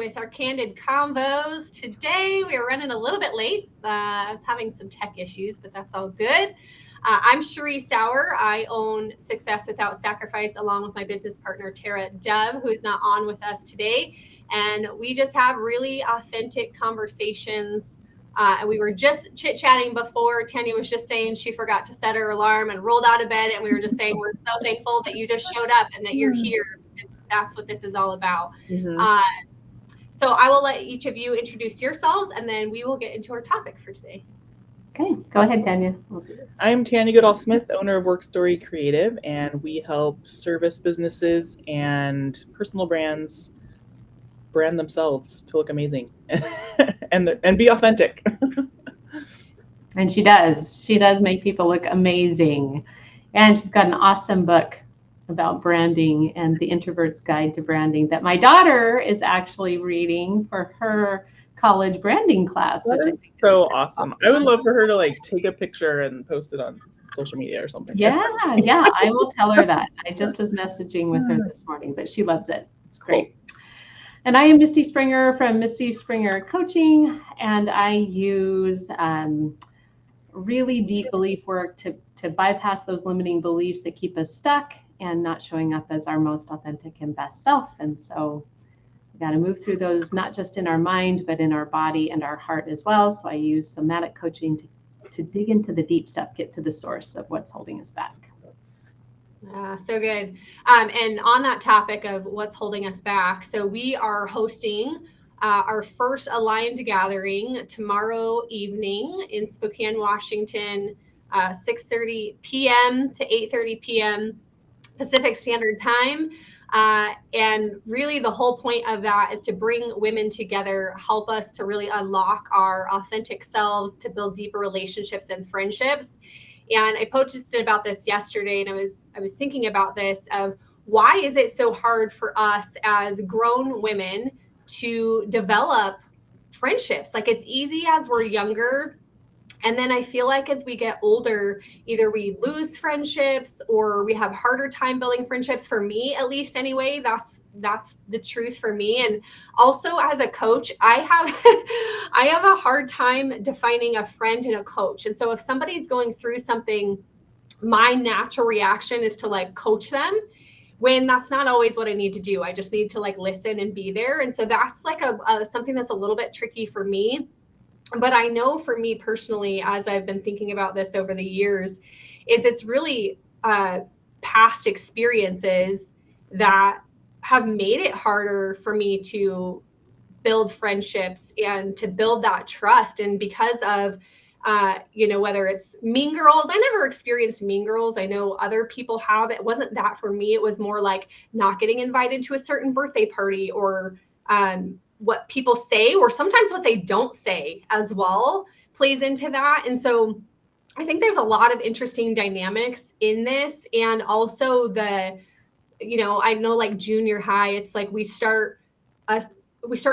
with our candid combos. Today we are running a little bit late. I was having some tech issues, but that's all good. I'm Cheree Sauer. I own Success Without Sacrifice along with my business partner, Tara Dove, who is not on with us today. And we just have really authentic conversations. And we were just chit-chatting before. Tanya was just saying she forgot to set her alarm and rolled out of bed. And we were just saying we're so thankful that you just showed up and that you're here. That's what this is all about. So I will let each of you introduce yourselves, and then we will get into our topic for today. Okay, go ahead, Tanya. I'm Tanya Goodall-Smith, owner of Work Story Creative, and we help service businesses and personal brands brand themselves to look amazing and be authentic. And she does. She does make people look amazing. And she's got an awesome book about branding and the Introvert's Guide to Branding that my daughter is actually reading for her college branding class. That is so awesome. I would love for her to take a picture and post it on social media or something. Yeah, I will tell her that. I just was messaging with her this morning, but she loves it. It's great. Cool. And I am Misty Springer from Misty Springer Coaching, and I use really deep belief work to bypass those limiting beliefs that keep us stuck and not showing up as our most authentic and best self. And so we got to move through those, not just in our mind, but in our body and our heart as well. So I use somatic coaching to dig into the deep stuff, get to the source of what's holding us back. So good. And on that topic of what's holding us back, so we are hosting our first aligned gathering tomorrow evening in Spokane, Washington, 6:30 p.m. to 8:30 p.m. Pacific Standard Time. And really the whole point of that is to bring women together, help us to really unlock our authentic selves, to build deeper relationships and friendships. And I posted about this yesterday, and I was thinking about this of why is it so hard for us as grown women to develop friendships? Like, it's easy as we're younger. And then I feel like as we get older, either we lose friendships or we have harder time building friendships. For me, at least anyway, that's the truth for me. And also as a coach, I have a hard time defining a friend and a coach. And so if somebody's going through something, my natural reaction is to coach them, when that's not always what I need to do. I just need to listen and be there. And so that's something that's a little bit tricky for me. But I know for me personally, as I've been thinking about this over the years, is it's really past experiences that have made it harder for me to build friendships and to build that trust. And because of, whether it's Mean Girls, I never experienced Mean Girls. I know other people have. It wasn't that for me. It was more like not getting invited to a certain birthday party or what people say, or sometimes what they don't say as well plays into that. And so I think there's a lot of interesting dynamics in this. And also I know junior high, it's we start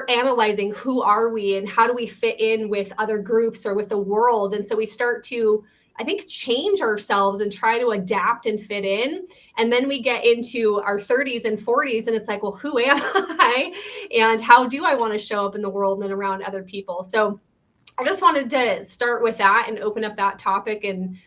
analyzing who are we and how do we fit in with other groups or with the world. And so we start to, I think, change ourselves and try to adapt and fit in. And then we get into our 30s and 40s and it's well, who am I? And how do I want to show up in the world and around other people? So I just wanted to start with that and open up that topic. And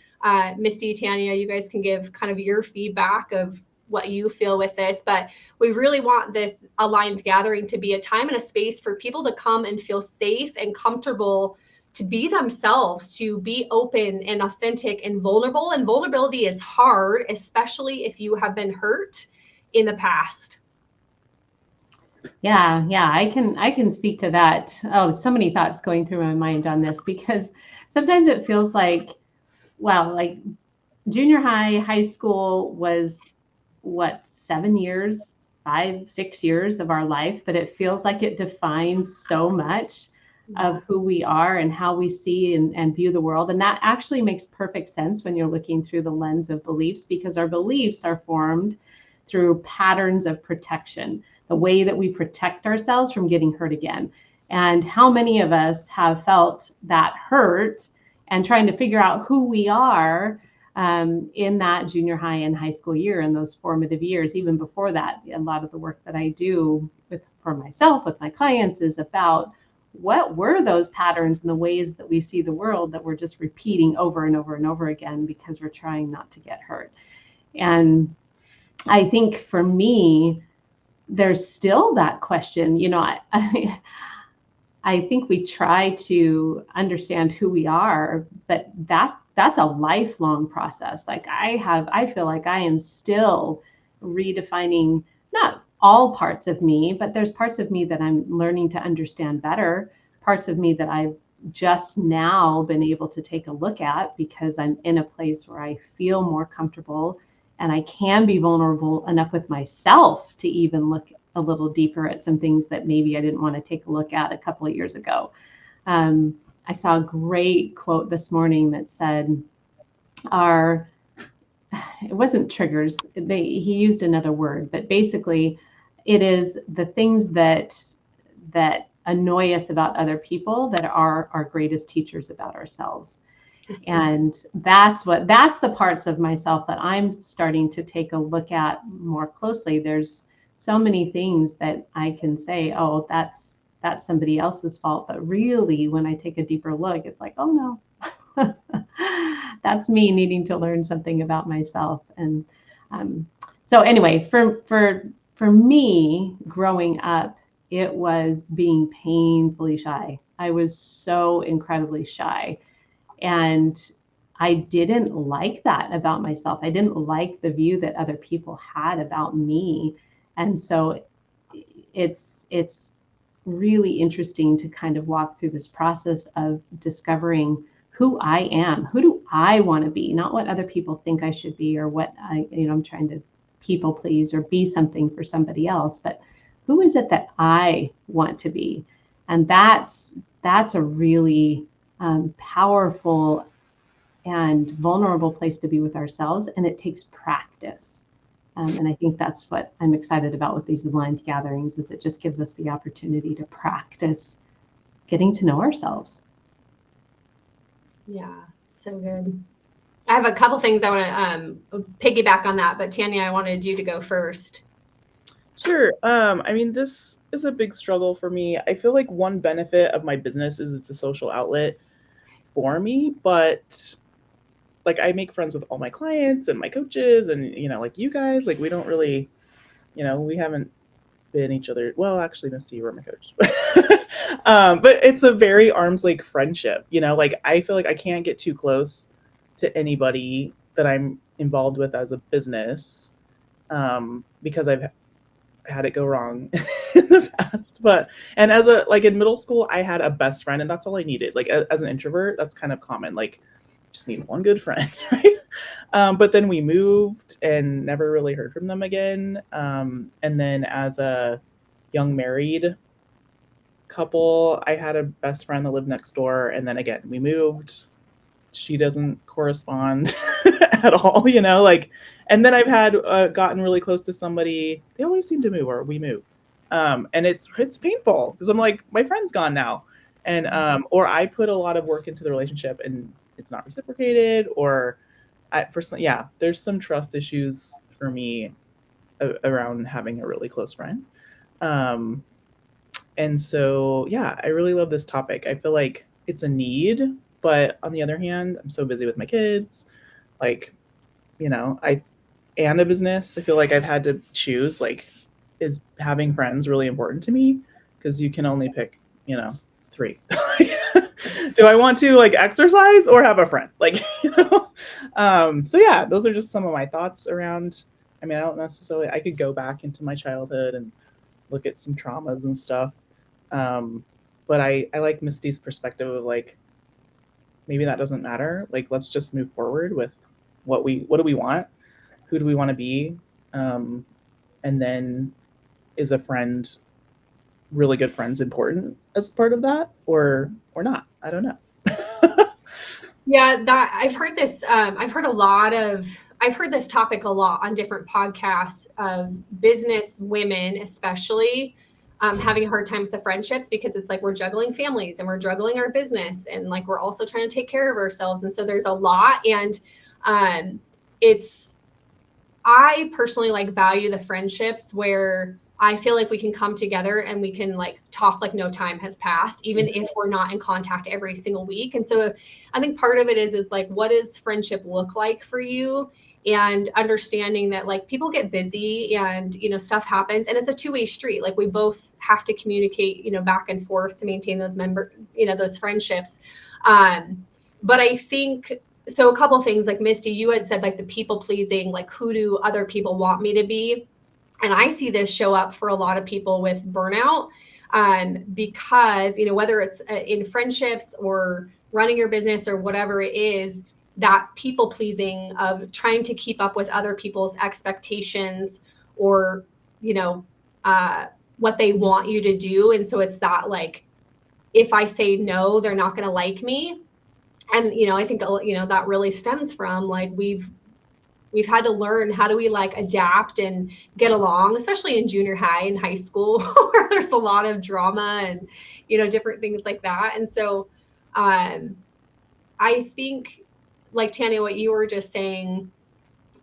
Misty, Tanya, you guys can give kind of your feedback of what you feel with this. But we really want this aligned gathering to be a time and a space for people to come and feel safe and comfortable to be themselves, to be open and authentic and vulnerable. And vulnerability is hard, especially if you have been hurt in the past. Yeah, I can speak to that. Oh, so many thoughts going through my mind on this, because sometimes it feels like junior high school was 7 years, 5, 6 years of our life, but it feels like it defines so much of who we are and how we see and view the world. And that actually makes perfect sense when you're looking through the lens of beliefs, because our beliefs are formed through patterns of protection, the way that we protect ourselves from getting hurt again. And how many of us have felt that hurt and trying to figure out who we are in that junior high and high school year, in those formative years. Even before that, a lot of the work that I do for myself, with my clients, is about what were those patterns and the ways that we see the world that we're just repeating over and over and over again because we're trying not to get hurt. And I think for me, there's still that question. I think we try to understand who we are, but that's a lifelong process. Like I feel like I am still redefining not all parts of me, but there's parts of me that I'm learning to understand better, parts of me that I've just now been able to take a look at because I'm in a place where I feel more comfortable and I can be vulnerable enough with myself to even look a little deeper at some things that maybe I didn't want to take a look at a couple of years ago. I saw a great quote this morning that said, it wasn't triggers, he used another word, but basically it is the things that annoy us about other people that are our greatest teachers about ourselves. And that's the parts of myself that I'm starting to take a look at more closely. There's so many things that I can say, oh, that's somebody else's fault. But really, when I take a deeper look, it's like, oh no, that's me needing to learn something about myself. And so anyway, for me, growing up, it was being painfully shy. I was so incredibly shy. And I didn't like that about myself. I didn't like the view that other people had about me. And so it's really interesting to kind of walk through this process of discovering who I am. Who do I want to be? Not what other people think I should be, or what I'm trying to people please or be something for somebody else, but who is it that I want to be? And that's a really powerful and vulnerable place to be with ourselves, and it takes practice. And I think that's what I'm excited about with these aligned gatherings, is it just gives us the opportunity to practice getting to know ourselves. Yeah, so good. I have a couple things I want to piggyback on that, but Tanya, I wanted you to go first. Sure. I mean, this is a big struggle for me. I feel like one benefit of my business is it's a social outlet for me, but like I make friends with all my clients and my coaches and, like you guys, like we don't really, we haven't been each other. Well, actually, Misty, you were my coach. But it's a very arm's length friendship, like I feel like I can't get too close to anybody that I'm involved with as a business because I've had it go wrong in the past. And as in middle school, I had a best friend and that's all I needed. Like as an introvert, that's kind of common. Like just need one good friend, right? But then we moved and never really heard from them again. And then as a young married couple, I had a best friend that lived next door. And then again, we moved. She doesn't correspond at all, and then I've had gotten really close to somebody. They always seem to move or we move. And it's painful because I'm like, my friend's gone now. And, or I put a lot of work into the relationship and it's not reciprocated, or there's some trust issues for me around having a really close friend. And so, I really love this topic. I feel like it's a need, but on the other hand, I'm so busy with my kids, and a business. I feel like I've had to choose, is having friends really important to me? Because you can only pick, 3. Do I want to exercise or have a friend? So those are just some of my thoughts around. I mean, I could go back into my childhood and look at some traumas and stuff. But I like Misty's perspective of maybe that doesn't matter. Let's just move forward with what do we want? Who do we want to be? And then is a friend, really good friends, important as part of that or not? I don't know. Yeah, I've heard this. I've heard this topic a lot on different podcasts of business women, especially having a hard time with the friendships because it's we're juggling families and we're juggling our business and we're also trying to take care of ourselves. And so there's a lot. And I personally like value the friendships where I feel like we can come together and we can like talk like no time has passed, even if we're not in contact every single week. And so I think part of it is like, what does friendship look like for you? And understanding that like people get busy and, you know, stuff happens and it's a two-way street. Like we both have to communicate, you know, back and forth to maintain those friendships. But I think, so a couple things, like Misty, you had said like the people pleasing, like who do other people want me to be? And I see this show up for a lot of people with burnout, because, you know, whether it's in friendships or running your business or whatever it is, that people pleasing of trying to keep up with other people's expectations or, you know, what they want you to do. And so it's that like, if I say no, they're not going to like me. And, you know, I think, you know, that really stems from like, we've had to learn how do we like adapt and get along, especially in junior high and high school where there's a lot of drama and, you know, different things like that. And so I think like Tanya, what you were just saying,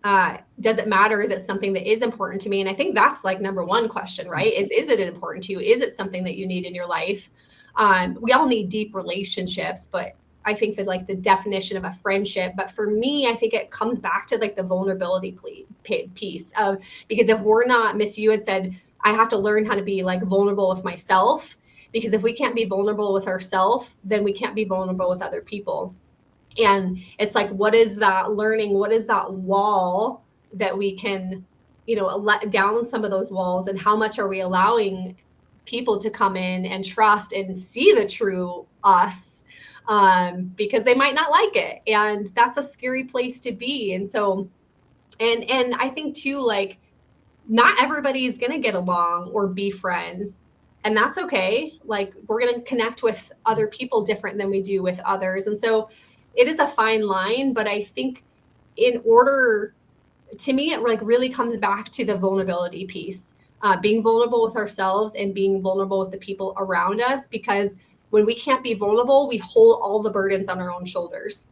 does it matter? Is it something that is important to me? And I think that's like number one question, right? Is it important to you? Is it something that you need in your life? We all need deep relationships, but I think that like the definition of a friendship, but for me, I think it comes back to like the vulnerability piece of, because if we're not, Miss, you had said, I have to learn how to be like vulnerable with myself, because if we can't be vulnerable with ourselves, then we can't be vulnerable with other people. And it's like, what is that learning? What is that wall that we can, you know, let down some of those walls, and how much are we allowing people to come in and trust and see the true us? Because they might not like it, and that's a scary place to be. And so, and I think too, like, not everybody is going to get along or be friends, and that's okay. Like, we're going to connect with other people different than we do with others. And so it is a fine line, but I think in order, to me, it like really comes back to the vulnerability piece, being vulnerable with ourselves and being vulnerable with the people around us, because when we can't be vulnerable, we hold all the burdens on our own shoulders,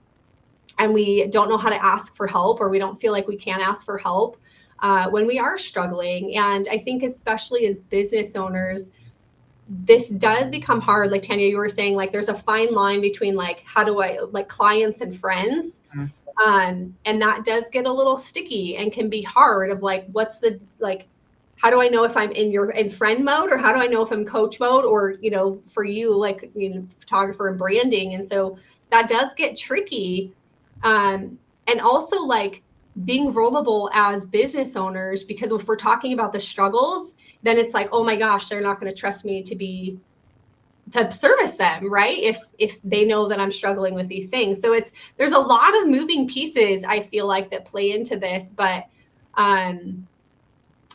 and we don't know how to ask for help, or we don't feel like we can ask for help when we are struggling. And I think especially as business owners, this does become hard. Like Tanya, you were saying, like there's a fine line between like, how do I, like, clients and friends. And that does get a little sticky and can be hard of like, what's the, like, how do I know if I'm in friend mode, or how do I know if I'm coach mode, or, you know, for you, like, you know, photographer and branding. And so that does get tricky. And also like being vulnerable as business owners, because if we're talking about the struggles, then it's like, oh my gosh, they're not going to trust me to service them, right? If they know that I'm struggling with these things. So there's a lot of moving pieces, I feel like, that play into this. But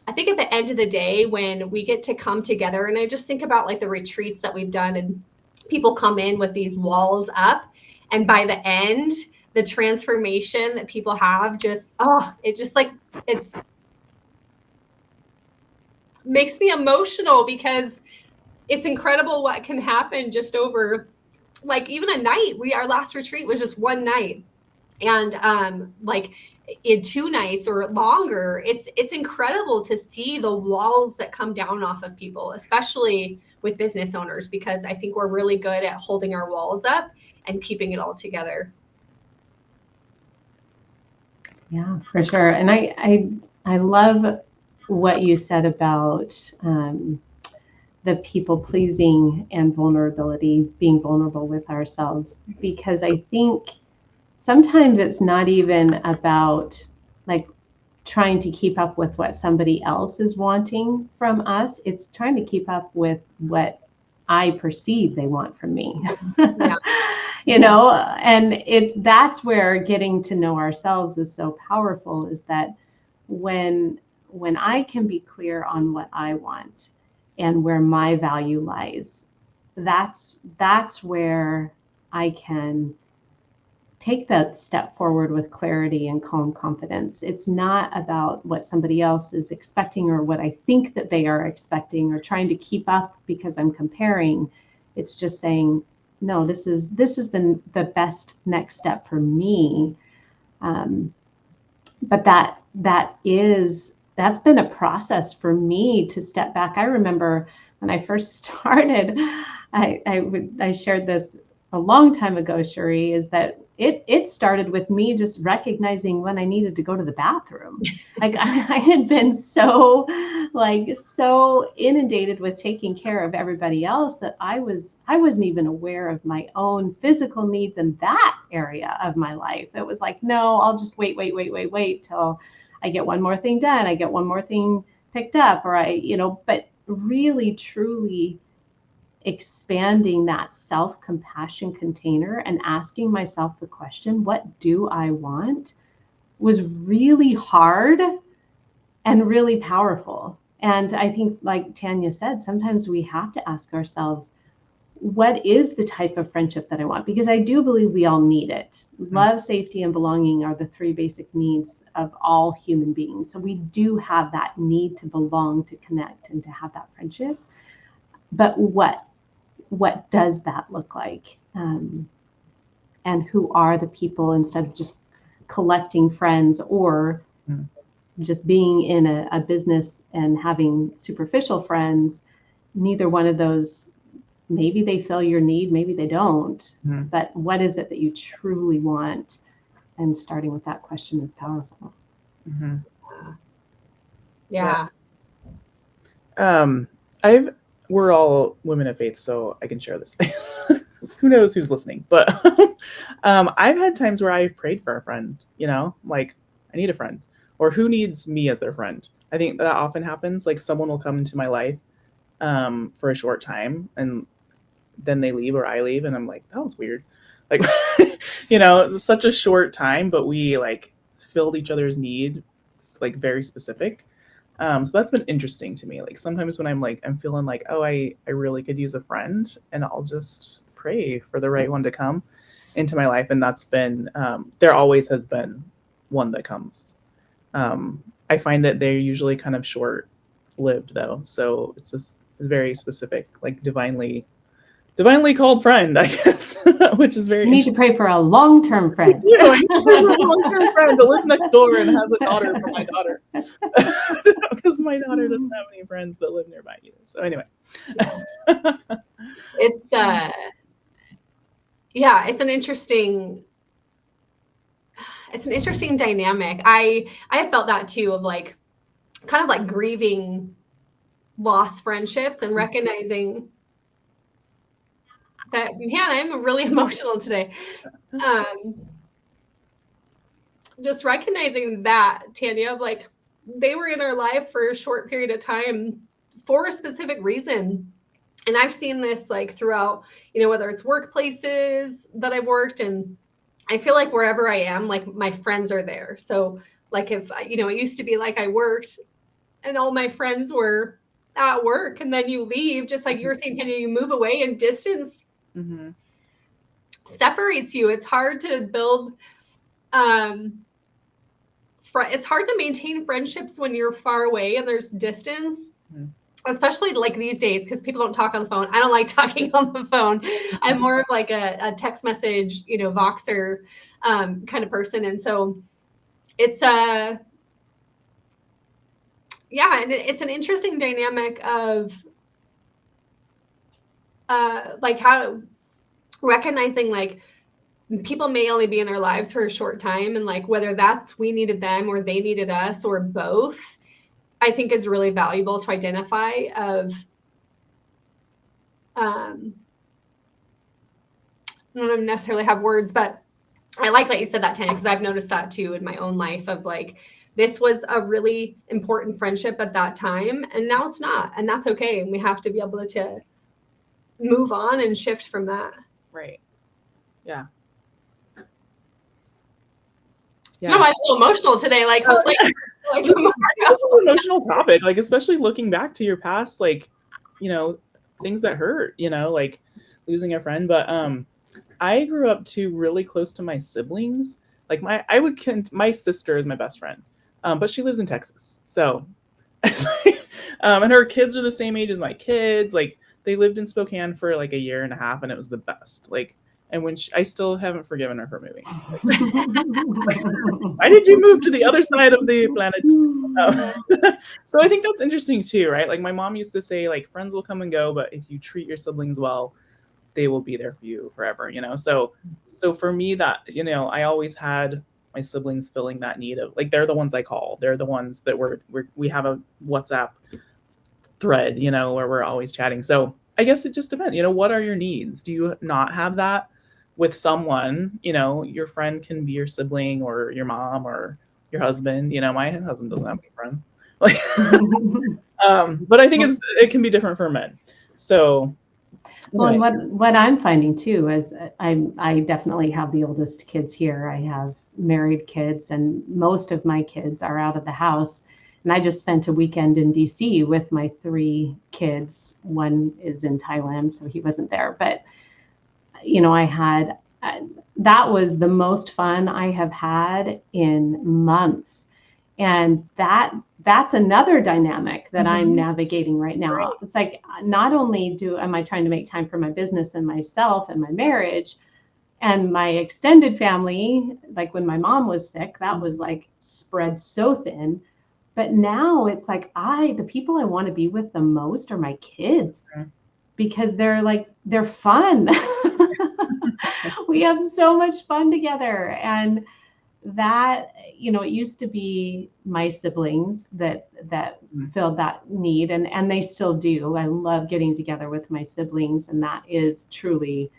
I think at the end of the day, when we get to come together, and I just think about like the retreats that we've done, and people come in with these walls up, and by the end, the transformation that people have just, it just like, it's makes me emotional, because it's incredible what can happen just over like even a night. Our last retreat was just one night, and like in 2 nights or longer, it's incredible to see the walls that come down off of people, especially with business owners, because I think we're really good at holding our walls up and keeping it all together. Yeah, for sure. And I love what you said about the people pleasing and vulnerability, being vulnerable with ourselves, because I think sometimes it's not even about like trying to keep up with what somebody else is wanting from us. It's trying to keep up with what I perceive they want from me. Yeah. You know, and that's where getting to know ourselves is so powerful, is that when I can be clear on what I want and where my value lies, that's where I can take that step forward with clarity and calm confidence. It's not about what somebody else is expecting or what I think that they are expecting, or trying to keep up because I'm comparing. It's just saying, no, this is the best next step for me. But that's been a process for me to step back. I remember when I first started, I shared this a long time ago, Cheree, is that it started with me just recognizing when I needed to go to the bathroom. Like I had been so inundated with taking care of everybody else that I wasn't even aware of my own physical needs in that area of my life. It was like, no, I'll just wait till I get one more thing done. I get one more thing picked up, or but really truly expanding that self-compassion container and asking myself the question, what do I want, was really hard and really powerful. And I think, like Tanya said, sometimes we have to ask ourselves, what is the type of friendship that I want? Because I do believe we all need it. Love, safety, and belonging are the three basic needs of all human beings. So we do have that need to belong, to connect, and to have that friendship. But what does that look like? And who are the people, instead of just collecting friends or just being in a business and having superficial friends? Neither one of those, maybe they fill your need, maybe they don't. But what is it that you truly want? And starting with that question is powerful. Yeah. We're all women of faith, so I can share this. Who knows who's listening? But I've had times where I've prayed for a friend, like I need a friend, or who needs me as their friend. I think that often happens. Like someone will come into my life for a short time, and then they leave, or I leave, and I'm like, that was weird. Like, such a short time, but we like filled each other's need, like very specific. So that's been interesting to me. Like sometimes when I'm feeling like, oh, I really could use a friend, and I'll just pray for the right one to come into my life. And that's been, there always has been one that comes. I find that they're usually kind of short lived though. So it's this very specific, like divinely called friend, I guess, which is very You need to pray for a long-term friend. I need to pray for a long-term friend that lives next door and has a daughter for my daughter. Because my daughter doesn't have any friends that live nearby either. So anyway. It's it's an interesting dynamic. I have felt that too, of like kind of like grieving lost friendships and recognizing that, man, I'm really emotional today. Just recognizing that, Tanya, of like they were in our life for a short period of time for a specific reason. And I've seen this like throughout, whether it's workplaces that I've worked, and I feel like wherever I am, like my friends are there. So like if, it used to be like I worked and all my friends were at work, and then you leave, just like you were saying, Tanya, you move away, and distance separates you. It's hard to build, it's hard to maintain friendships when you're far away and there's distance. Especially like these days, because people don't talk on the phone. I don't like talking on the phone. I'm more of like a text message, Voxer kind of person. And so it's and it's an interesting dynamic of like how recognizing like people may only be in our lives for a short time, and like whether that's we needed them or they needed us or both, I think is really valuable to identify of, I don't necessarily have words, but I like that you said that, Tanya, because I've noticed that too in my own life of like, this was a really important friendship at that time, and now it's not, and that's okay. And we have to be able to move on and shift from that. Right. Yeah. No, I'm so emotional today. Like, hopefully, this is an emotional topic. Like, especially looking back to your past, like, things that hurt. Like losing a friend. But I grew up too really close to my siblings. Like my sister is my best friend, but she lives in Texas. So, and her kids are the same age as my kids. Like they lived in Spokane for like a year and a half, and it was the best. Like. And when I still haven't forgiven her for moving. Why did you move to the other side of the planet? So I think that's interesting too, right? Like my mom used to say, like, friends will come and go, but if you treat your siblings well, they will be there for you forever, So for me, that, I always had my siblings filling that need of, like, they're the ones I call. They're the ones that we have a WhatsApp thread, where we're always chatting. So I guess it just depends. What are your needs? Do you not have that with someone? Your friend can be your sibling or your mom or your husband. My husband doesn't have any friends. Like, but I think it can be different for men. So, well, and what I'm finding too is I definitely have the oldest kids here. I have married kids, and most of my kids are out of the house. And I just spent a weekend in DC with my 3 kids. One is in Thailand, so he wasn't there. But, that was the most fun I have had in months. And that's another dynamic that I'm navigating right now. Right. It's like, not only am I trying to make time for my business and myself and my marriage and my extended family, like when my mom was sick, that was like spread so thin. But now it's like the people I want to be with the most are my kids, because they're fun. We have so much fun together. And that, it used to be my siblings that filled that need, and they still do. I love getting together with my siblings, and that is truly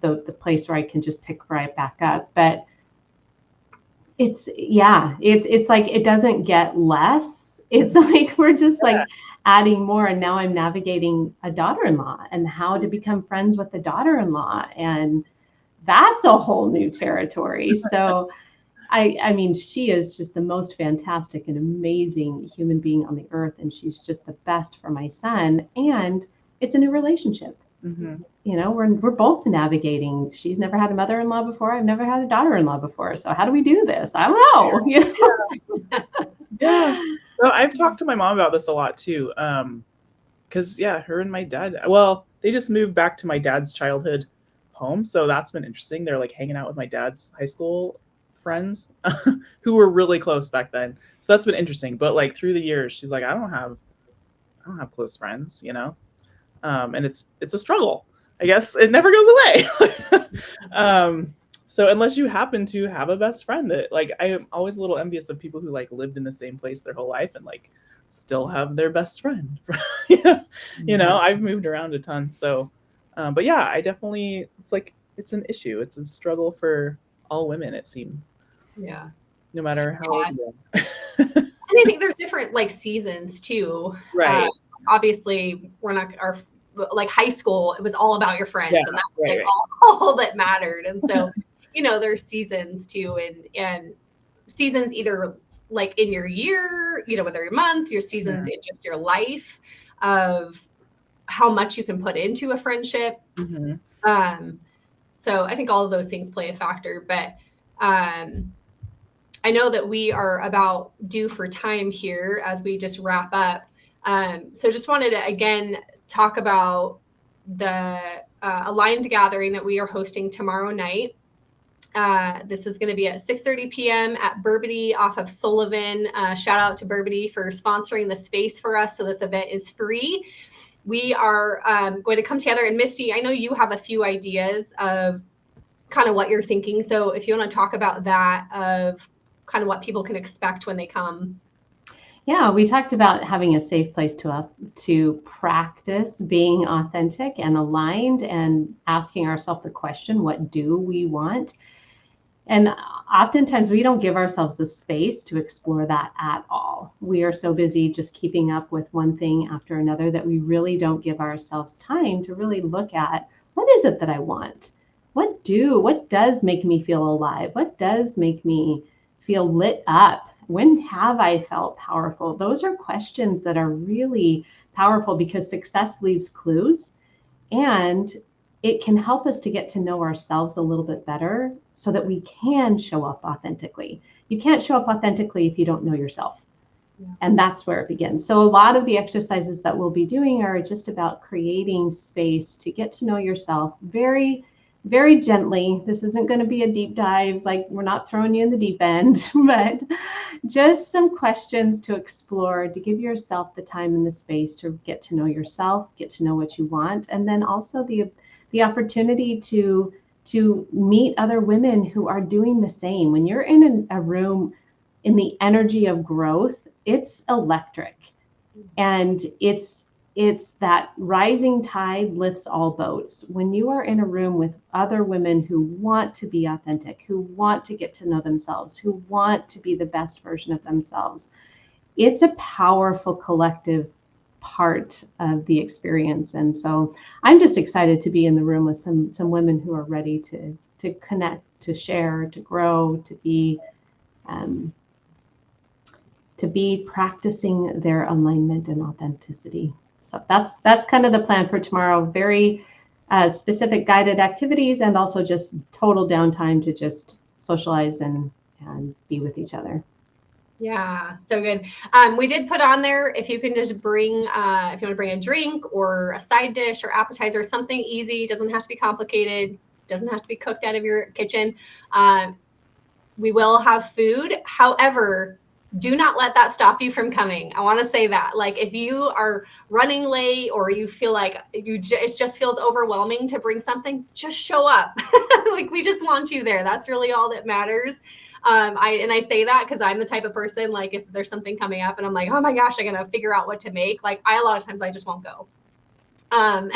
the place where I can just pick right back up. But it's like it doesn't get less. It's like we're just like adding more. And now I'm navigating a daughter-in-law and how to become friends with the daughter-in-law, and that's a whole new territory. So I mean, she is just the most fantastic and amazing human being on the earth, and she's just the best for my son. And it's a new relationship. We're both navigating. She's never had a mother-in-law before. I've never had a daughter-in-law before. So how do we do this? I don't know. Yeah. So I've talked to my mom about this a lot too. Because her and my dad, well, they just moved back to my dad's childhood home. So that's been interesting. They're like hanging out with my dad's high school friends who were really close back then. So that's been interesting. But like through the years, she's like, I don't have close friends, and it's a struggle. I guess it never goes away. So unless you happen to have a best friend that, like, I am always a little envious of people who like lived in the same place their whole life and like still have their best friend. I've moved around a ton. So, but yeah, I definitely, it's an issue. It's a struggle for all women, it seems. Yeah. No matter how old you are. And I think there's different like seasons too. Right. Obviously, we're not like high school. It was all about your friends, and that's all that mattered. And so, there's seasons too, and seasons either like in your year, whether your month, your seasons in just your life of how much you can put into a friendship. So I think all of those things play a factor, but I know that we are about due for time here as we just wrap up. So just wanted to, again, talk about the Aligned Gathering that we are hosting tomorrow night. This is going to be at 6:30 p.m. at Burbity off of Sullivan. Shout out to Burbity for sponsoring the space for us. So this event is free. We are going to come together. And Misty, I know you have a few ideas of kind of what you're thinking. So if you want to talk about that, of kind of what people can expect when they come. Yeah, we talked about having a safe place to practice being authentic and aligned, and asking ourselves the question, what do we want? And oftentimes we don't give ourselves the space to explore that at all. We are so busy just keeping up with one thing after another that we really don't give ourselves time to really look at, what is it that I want? What does make me feel alive? What does make me feel lit up? When have I felt powerful? Those are questions that are really powerful, because success leaves clues, and it can help us to get to know ourselves a little bit better so that we can show up authentically. You can't show up authentically if you don't know yourself. Yeah. And that's where it begins. So a lot of the exercises that we'll be doing are just about creating space to get to know yourself very, very gently. This isn't going to be a deep dive, like we're not throwing you in the deep end, but just some questions to explore, to give yourself the time and the space to get to know yourself, get to know what you want, and then also the opportunity to meet other women who are doing the same. When you're in a room in the energy of growth, it's electric. And it's that rising tide lifts all boats. When you are in a room with other women who want to be authentic, who want to get to know themselves, who want to be the best version of themselves, it's a powerful collective part of the experience. And so I'm just excited to be in the room with some women who are ready to connect, to share, to grow, to be practicing their alignment and authenticity. So that's kind of the plan for tomorrow. Very specific guided activities, and also just total downtime to just socialize and be with each other. Yeah, so good. We did put on there, if you can just bring, if you want to bring a drink or a side dish or appetizer, something easy, doesn't have to be complicated, doesn't have to be cooked out of your kitchen. We will have food. However, do not let that stop you from coming. I want to say that, like, if you are running late or you feel like it just feels overwhelming to bring something, just show up. Like, we just want you there. That's really all that matters. I say that because I'm the type of person, like, if there's something coming up and I'm like, oh my gosh, I gotta figure out what to make. Like, a lot of times I just won't go. And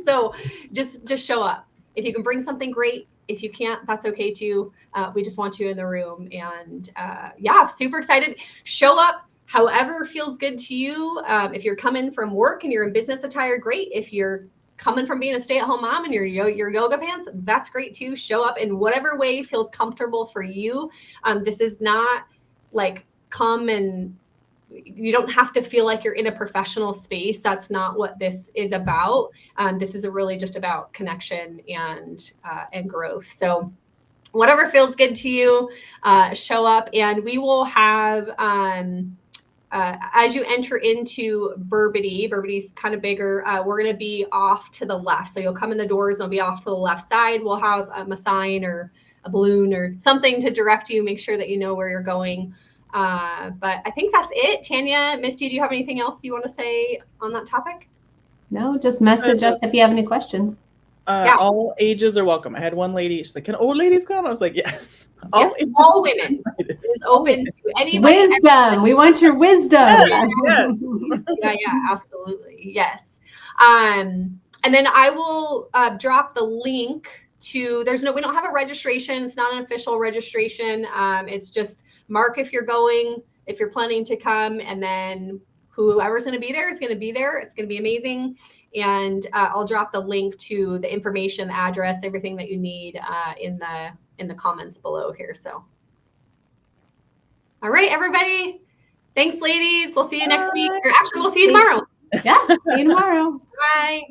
so just show up. If you can bring something, great. If you can't, that's okay too. We just want you in the room. And yeah, super excited. Show up however feels good to you. If you're coming from work and you're in business attire, great. If you're coming from being a stay-at-home mom and your yoga pants, that's great too. Show up in whatever way feels comfortable for you. This is not like come and you don't have to feel like you're in a professional space. That's not what this is about. This is really just about connection and growth. So whatever feels good to you, show up. And we will have, as you enter into Burbity's kind of bigger, we're going to be off to the left. So you'll come in the doors and it'll be off to the left side. We'll have a sign or a balloon or something to direct you, make sure that you know where you're going. But I think that's it. Tanya, Misty, do you have anything else you want to say on that topic? No, just message us if you have any questions. Yeah. All ages are welcome. I had one lady, she's like, can old ladies come? I was like, yes. All women. It's open to anybody. Wisdom. Everybody. We want your wisdom. Yes. Yeah, absolutely. Yes. And then I will drop the link to, we don't have a registration. It's not an official registration. It's just mark if you're going, if you're planning to come, and then whoever's going to be there is going to be there. It's going to be amazing. And I'll drop the link to the information, the address, everything that you need in the comments below here. So, all right, everybody. Thanks, ladies. We'll see you next week. Or actually, we'll see you tomorrow. Yeah, see you tomorrow. Bye.